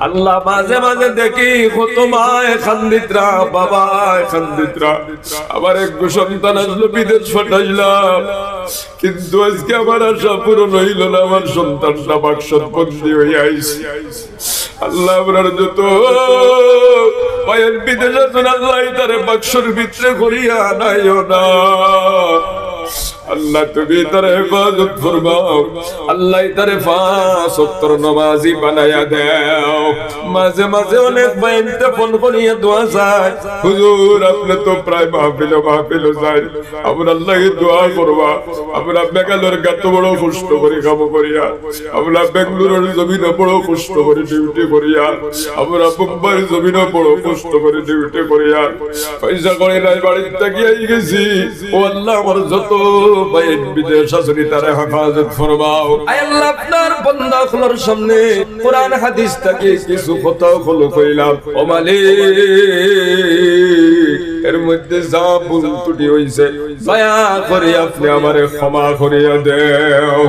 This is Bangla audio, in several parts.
আল্লাহ মাঝে মাঝে দেখি কত মায় খান্দিতরা, বাবায় খান্দিতরা, আমার এক সন্তান আসলো, বিদেশ পাঠাইলাম, কিন্তু আজকে আমার আশা পূরণ হইল না, আমার সন্তানটা বাক্সত বন্দী হয়ে আইছে। আল্লাহ আপনার যত পায়ের বিদেশ আছেন, আল্লাহ তারে বাক্সর ভিতরে করিয়া নাইও না। আল্লাহ তুমি তার হেফাজত ফরমাও, আল্লাহ তারে 5 ওয়াক্ত নামাজি বানায়া দাও। মাঝে মাঝে অনেক বাইনতে ফোন করিয়া দোয়া চায়, হুজুর আপনি তো প্রায় মাহফিল যায়, আমরা আল্লাহকে দোয়া করবা, আমরা বেঙ্গালোর গাত বড় কষ্ট করে কাম করিয়া, আমরা বেঙ্গালুরুর জমিনে বড় কষ্ট করে ডিউটি করিয়া, আমরা মুম্বাইয়ের জমিনে বড় কষ্ট করে ডিউটি করিয়া পয়সা করে নাই বাড়িতে গিয়ে গেছি। ও আল্লাহ আমার যত বাইন বিদেশ আসনি তারা হেফাজত ফরমাও। আয় আল্লাহ আপনার বান্দাগুলোর সামনে কোরআন হাদিস থেকে কিছু কথা হলো কইলাম, ও মালিক এর মধ্যে যা ভুল ত্রুটি হইছে দয়া করে আপনি আমারে ক্ষমা করিয়া দেও।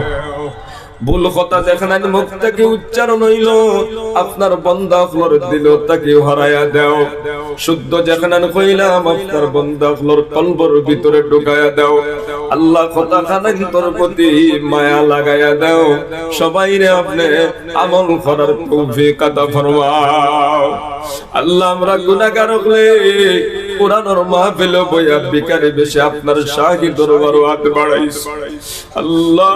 ভুল কথা যেখানে মুখ থেকে উচ্চারণ হইল আপনার বান্দা গুলোর দিল তাকে হারায়া দাও। শুদ্ধ যেখানে কইলাম আপনার বান্দা গুলোর কলবের ভিতরে ঢুকায়া দাও। আল্লাহ কথা খানার প্রতি মায়া লাগায়া দাও। সবাইরে আপনি আমল করার তৌফিক আতা ফরমাও। আল্লাহ আমরা গুনাহগার হলে কোরআনের মাহফিলে বইয়া বিকারে বেশি আপনার শাহী দরবারে হাত বাড়াইছি। আল্লাহ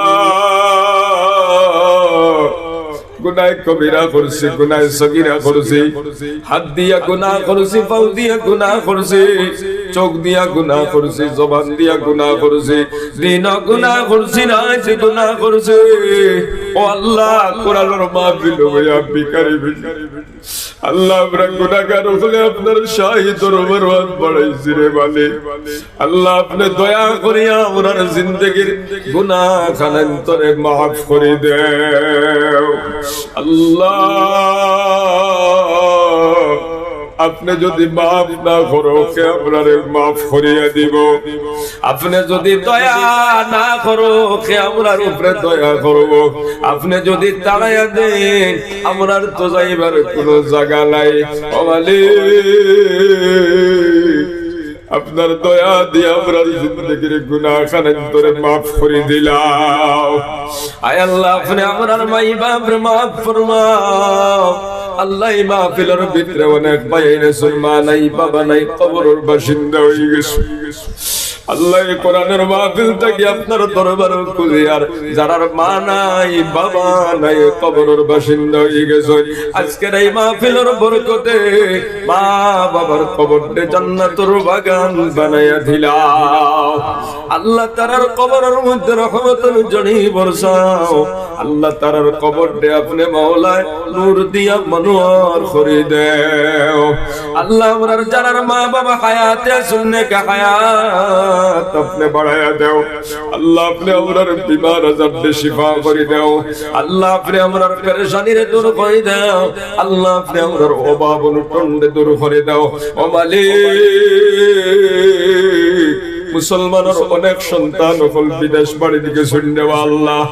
গুনাহ কবিরা করছি, গুনাহ সগীরা করছি, হাত দিয়া গুনাহ করছি, পাও দিয়া গুনাহ করছি, চোখ দিয়া গুনাহ করছি, জবান দিয়া গুনাহ করছি, দিন গুনাহ করছি, রাত গুনাহ করছি। ও আল্লাহ কোরআনের মাহফিল হইয়া বিকারি আল্লাহ আমরা গুনাহগার হলে আপনার শাহী দরবার হাত বাড়াইছি রে মালিক। আল্লাহ আপনি দয়া করিয়া আমরার জিন্দেগির গুনাহ খানান্তরে মাফ করে দেও। আল্লাহ আপনি যদি মাফ না করো কে আপনারে মাফ করিয়া দিব, আপনি যদি দয়া না করো কে আমরার উপরে দয়া করব, আপনি যদি তাড়াইয়া দেন আমরার তো যাইবার কোনো জায়গা নাই। ও মালিক আপনার দয়া দিয়ে আমরা জিন্দেগির গুনাহ খানান্তরে মাফ করে দিলাম। আয় আল্লাহ আপনি আমরার মাই বাপরে মাফ ফরমাও। আল্লাহ মাহফিলের ভিতরে অনেক ভাই মা নাই, বাবা নাই, কবরের বাসিন্দা হয়ে গেছে। আল্লাহ কোরআনের মাহফিল থেকে আপনার দরবার খুঁজে আর যারার মা নাই, বাবা নাই, কবরের বাসিন্দা হয়ে গেছে, আজকের এই মাহফিলের বরকতে মা বাবার কবরকে জান্নাতের বাগান বানাইয়া দিলাও। আল্লাহ তারার কবরের মধ্যে রহমতের জড়ি বর্ষাও। আল্লাহ তারার কবরকে আপনি মাওলায় নূর দিয়া মনোহর করে দেও। আল্লাহ আমরার যারার মা বাবা হায়াতে শুননে কা হায়াত আপনি বাড়ায়া দেও। আল্লাহ আপনি আমরার বিমার আজাবকে শিফা করে দেও। আল্লাহ আপনি আমরার পেরেশানিরে দূর করে দাও। আল্লাহ আপনি আমরার অভাব অনটনকে দূর করে দাও। ও মালিক মুসলমানের অনেক সন্তান হল বিদেশ বাড়ি দিকে শুনে আল্লাহ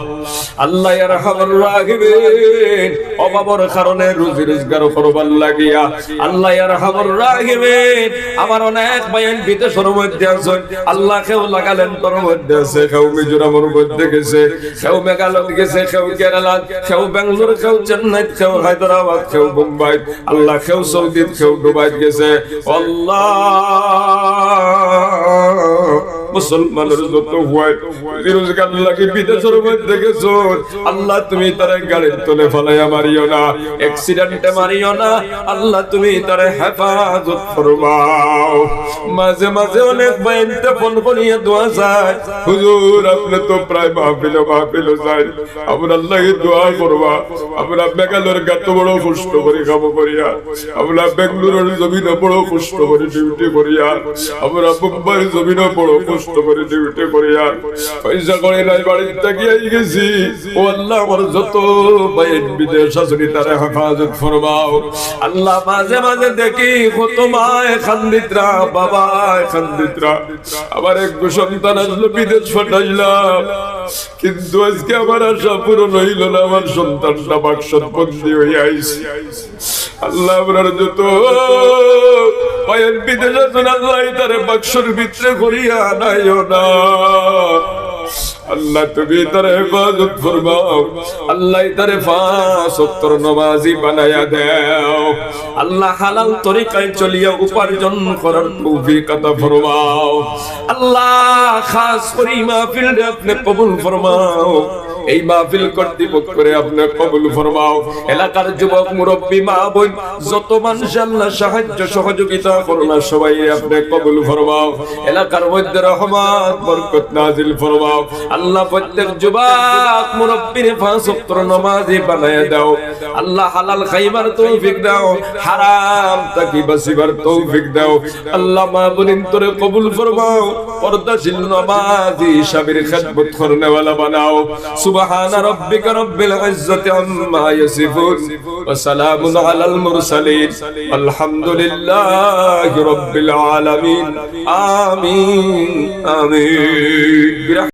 আল্লাহ ইয়ারহামুর রাহিমিন অভাবের কারণে রুজি রোজগার করবার লাগিয়া আল্লাহ ইয়ারহামুর রাহিমিন আমার অনেক ভাইয়ের বিদেশের মধ্যে আছেন। আল্লাহ কেউ লাগালেন তোর মধ্যে আছে, কেউ মিজোরামের মধ্যে গেছে, কেউ মেঘালয় গেছে, কেউ কেরালা, কেউ বেঙ্গালুর, কেউ চেন্নাই, কেউ হায়দ্রাবাদ, কেউ মুম্বাই, আল্লাহ কেউ সৌদি, কেউ দুবাই গেছে। আল্লাহ মুসলমানের যত রোজগার লাগে বিদেশের মধ্যে গেছো, আল্লাহ তুমি তারে গাড়ির তলে ফেলাইয়া মারিও না, অ্যাক্সিডেন্টে মারিও না। আল্লাহ তুমি তারে হেফাজত ফরমাও। মাঝে মাঝে অনেক বাইনতে ফোন করিয়া দোয়া চায়, হুজুর আপনি তো প্রায় মাহফিল যায়, আমরা আল্লাহকে দোয়া করবা, আমরা বেঙ্গালোর গাত বড় কষ্ট করে কাম করিয়া, আমরা বেঙ্গালুরুর জমিনে বড় কষ্ট করে ডিউটি করিয়া, আমরা মুম্বাইয়ের জমিনে বড় কষ্ট কষ্ট করে ডিউটি করিয়া পয়সা করে নাই বাড়িতে গিয়ে গেছি। ও আল্লাহ, আমার যত ভাই বিদেশ আসনি তারা হেফাজত ফরমাও আল্লাহ। মাঝে মাঝে দেখি কত মায় খান্দিতরা, বাবা খান্দিতরা, আবার এক সন্তান আসলো বিদেশ পাঠাইলাম, কিন্তু আজকে আমার আশা পূরণ হইল না। আমার সন্তানটা বাক্সত বন্দী হইয়া আইছে। আল্লাহ আপনার যত পায়ের বিদেশ আছেন আল্লাহ তারে বাক্সর ভিতরে করিয়া আনাইও না। আল্লাহ তুমি তার হেফাজত ফরমাও আল্লাহ, তারে 5 ওয়াক্ত নামাজি বানায়া দাও আল্লাহ। হালাল তরিকায় চলিয়া উপার্জন করার তৌফিক আতা ফরমাও আল্লাহ। খাস করে মাহফিল আপনি কবুল ফরমাও, এই মাহফিল কর্তৃপক্ষরে আপনি কবুল ফরমাও। এলাকার যুবক মুরব্বী মা বোন যত মানুষ আল্লাহ সাহায্য সহযোগিতা করুন সবাই আপনি কবুল ফরমাও। এলাকার মধ্যে রহমত বরকত নাজিল ফরমাও আল্লাহ। প্রত্যেক যুবক মুরব্বীর 5 ওয়াক্ত নামাজি বানায়া দাও আল্লাহ। হালাল খাইবার তৌফিক দাও, হারাম থেকে বাঁচিবার তৌফিক দাও আল্লাহ। মা বোন তোরে কবুল ফরমাও, পর্দাশীল নামাজি সাবির খিদমত করনে वाला বানাও। সুবহান রাব্বিকা রাব্বিল ইজ্জাতি আম্মা ইয়াসিফুন ওয়া সালামুন আলাল মুরসালিন আলহামদুলিল্লাহি রাব্বিল আলামিন। আমিন আমিন।